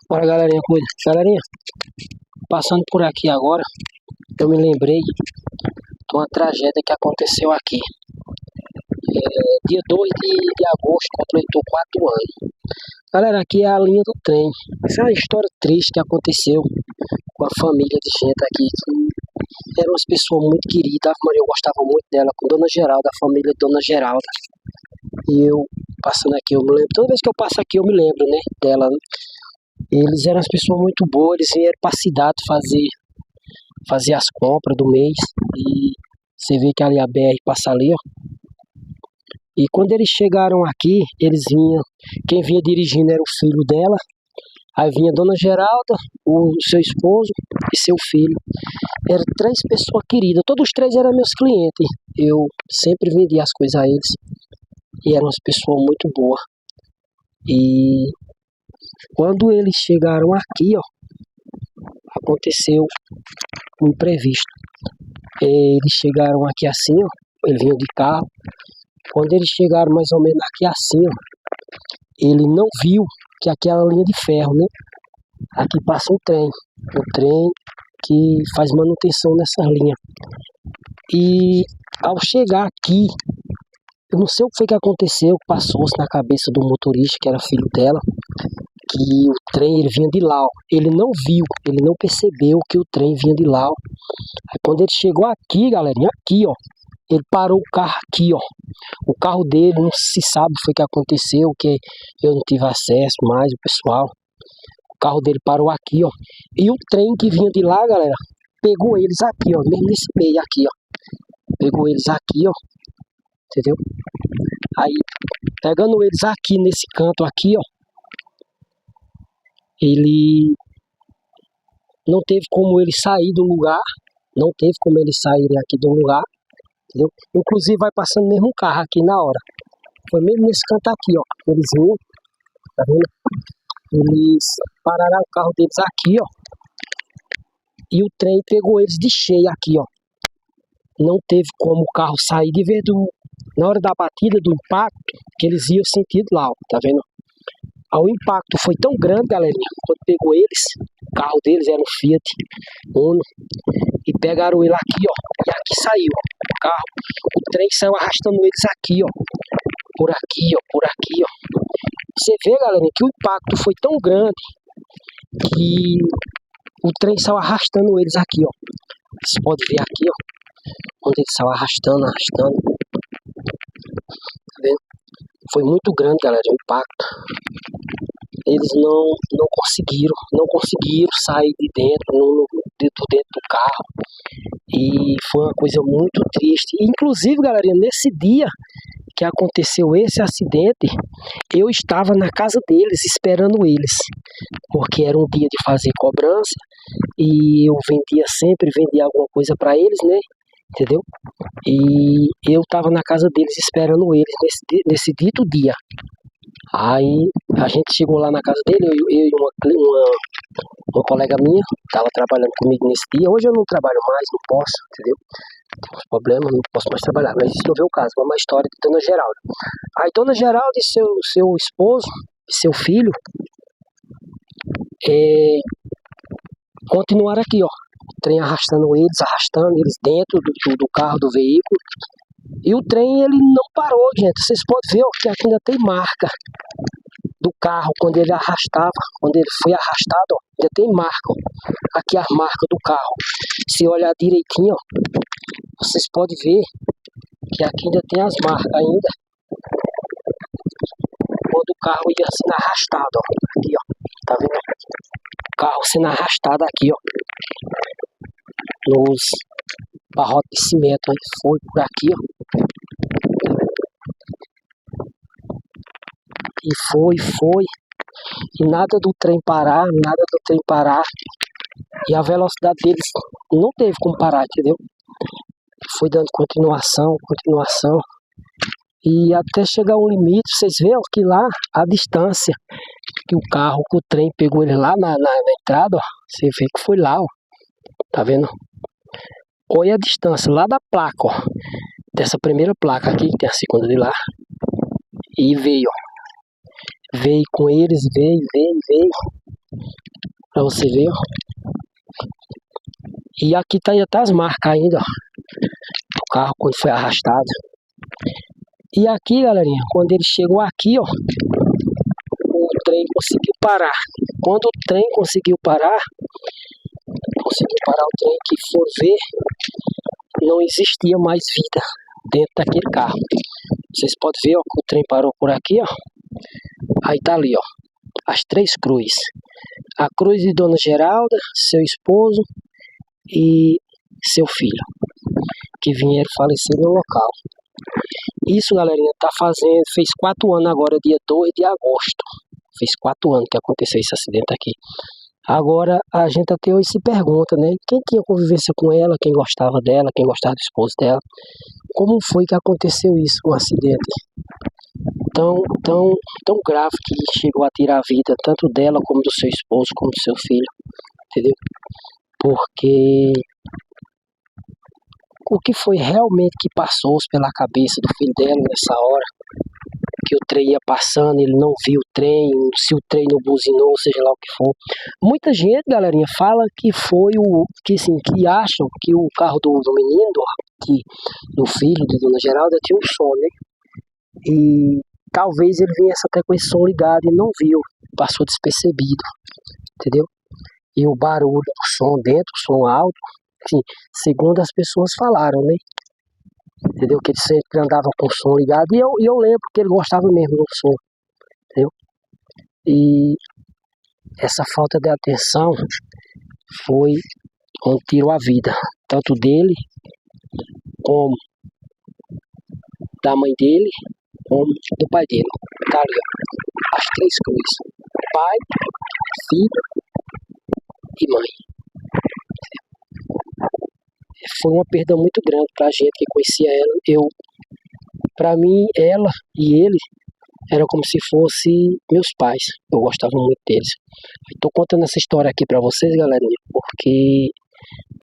Bora, galerinha, cuida. Galerinha, passando por aqui agora, eu me lembrei de uma tragédia que aconteceu aqui. Dia 2 de agosto, completou 4 anos. Galera, aqui é a linha do trem. Essa é uma história triste que aconteceu com a família de gente aqui, que eram umas pessoas muito queridas. A Maria, eu gostava muito dela, com Dona Geralda, a família de Dona Geralda. E eu, passando aqui, eu me lembro, toda vez que eu passo aqui, eu me lembro, né, dela, né? Eles eram as pessoas muito boas, eles vieram para a cidade fazer as compras do mês. E você vê que ali a BR passa ali, ó. E quando eles chegaram aqui, eles vinham, quem vinha dirigindo era o filho dela, aí vinha Dona Geralda, o seu esposo e seu filho. Eram 3 pessoas queridas, todos os 3 eram meus clientes. Eu sempre vendia as coisas a eles. E eram umas pessoas muito boas. E quando eles chegaram aqui, ó, aconteceu um imprevisto. Eles chegaram aqui assim, ó, eles vinham de carro. Quando eles chegaram mais ou menos aqui assim, ó, ele não viu que aquela linha de ferro, né? Aqui passa um trem que faz manutenção nessa linha. E ao chegar aqui, eu não sei o que foi que aconteceu, passou-se na cabeça do motorista, que era filho dela, que o trem ele vinha de lá, ó. Ele não viu, ele não percebeu que o trem vinha de lá, ó. Aí quando ele chegou aqui, galerinha, aqui, ó, ele parou o carro aqui, ó. O carro dele, não se sabe o que aconteceu, que eu não tive acesso mais, o pessoal. O carro dele parou aqui, ó. E o trem que vinha de lá, galera, pegou eles aqui, ó, mesmo nesse meio aqui, ó. Pegou eles aqui, ó, entendeu? Aí, pegando eles aqui nesse canto aqui, ó, ele não teve como ele sair do lugar, não teve como eles saírem aqui do lugar, entendeu? Inclusive vai passando mesmo um carro aqui na hora. Foi mesmo nesse canto aqui, ó, eles vinham, tá vendo? Eles pararam o carro deles aqui, ó, e o trem pegou eles de cheio aqui, ó. Não teve como o carro sair de vez na hora da batida, do impacto, que eles iam sentido lá, ó, tá vendo? O impacto foi tão grande, galerinha, quando pegou eles, o carro deles era um Fiat Uno, e pegaram ele aqui, ó, e aqui saiu o carro, o trem saiu arrastando eles aqui, ó, por aqui, ó, por aqui, ó. Você vê, galerinha, que o impacto foi tão grande que o trem saiu arrastando eles aqui, ó. Você pode ver aqui, ó, onde ele saiu arrastando. Tá vendo? Foi muito grande, galera, o impacto. Eles não conseguiram sair de dentro, dentro do carro. E foi uma coisa muito triste. Inclusive, galera, nesse dia que aconteceu esse acidente, eu estava na casa deles, esperando eles. Porque era um dia de fazer cobrança e eu sempre vendia alguma coisa para eles, né? Entendeu? E eu estava na casa deles esperando eles nesse dito dia. Aí a gente chegou lá na casa dele, eu e uma colega minha, estava trabalhando comigo nesse dia. Hoje eu não trabalho mais, não posso, entendeu? Tem uns problemas, não posso mais trabalhar. Mas isso não veio o caso, é uma história de Dona Geralda. Aí Dona Geralda e seu esposo e seu filho continuaram aqui, ó. O trem arrastando eles dentro do carro, do veículo. E o trem, ele não parou, gente. Vocês podem ver, ó, que aqui ainda tem marca do carro, quando ele foi arrastado, ó, ainda tem marca, ó. Aqui as marcas do carro. Se olhar direitinho, ó, vocês podem ver que aqui ainda tem as marcas ainda. Quando o carro ia sendo arrastado, ó. Aqui, ó. Tá vendo? O carro sendo arrastado aqui, ó. Nos barrotes de cimento, aí foi por aqui, ó. E foi. E nada do trem parar. E a velocidade deles não teve como parar, entendeu? Foi dando continuação. E até chegar a um limite, vocês veem que lá a distância que o trem pegou ele lá na entrada, ó. Você vê que foi lá, ó. Tá vendo? Olha a distância lá da placa, ó. Dessa primeira placa aqui, que tem a segunda de lá. E veio, ó. Veio com eles, veio. Pra você ver, ó. E aqui ainda tá as marcas ainda, ó. O carro quando foi arrastado. E aqui, galerinha, quando ele chegou aqui, ó, o trem conseguiu parar. Quando o trem conseguiu parar o trem, que for ver, não existia mais vida dentro daquele carro. Vocês podem ver, ó, que o trem parou por aqui, ó. Aí tá ali, ó, as 3 cruzes. A cruz de Dona Geralda, seu esposo e seu filho, que vieram falecer no local. Isso, galerinha, fez 4 anos agora, dia 2 de agosto. Fez 4 anos que aconteceu esse acidente aqui. Agora, a gente até hoje se pergunta, né? Quem tinha convivência com ela, quem gostava dela, quem gostava do esposo dela. Como foi que aconteceu isso, um acidente tão grave que chegou a tirar a vida, tanto dela, como do seu esposo, como do seu filho, entendeu? Porque o que foi realmente que passou pela cabeça do filho dela nessa hora, que o trem ia passando, ele não viu o trem, se o trem não buzinou, seja lá o que for. Muita gente, galerinha, fala que foi que acham que o carro do menino, do filho de Dona Geralda, tinha um som, né? E talvez ele viesse até com esse som ligado e não viu, passou despercebido, entendeu? E o barulho do som dentro, o som alto, assim, segundo as pessoas falaram, né? Entendeu? Que ele sempre andava com o som ligado. E eu lembro que ele gostava mesmo do som. Entendeu? E essa falta de atenção foi onde tirou a vida. Tanto dele, como da mãe dele, como do pai dele. Tá ali, ó, as 3 cruzes. Pai, filho e mãe. Foi uma perda muito grande pra gente que conhecia ela. Pra mim, ela e ele era como se fosse meus pais. Eu gostava muito deles. Estou contando essa história aqui pra vocês, galerinha, porque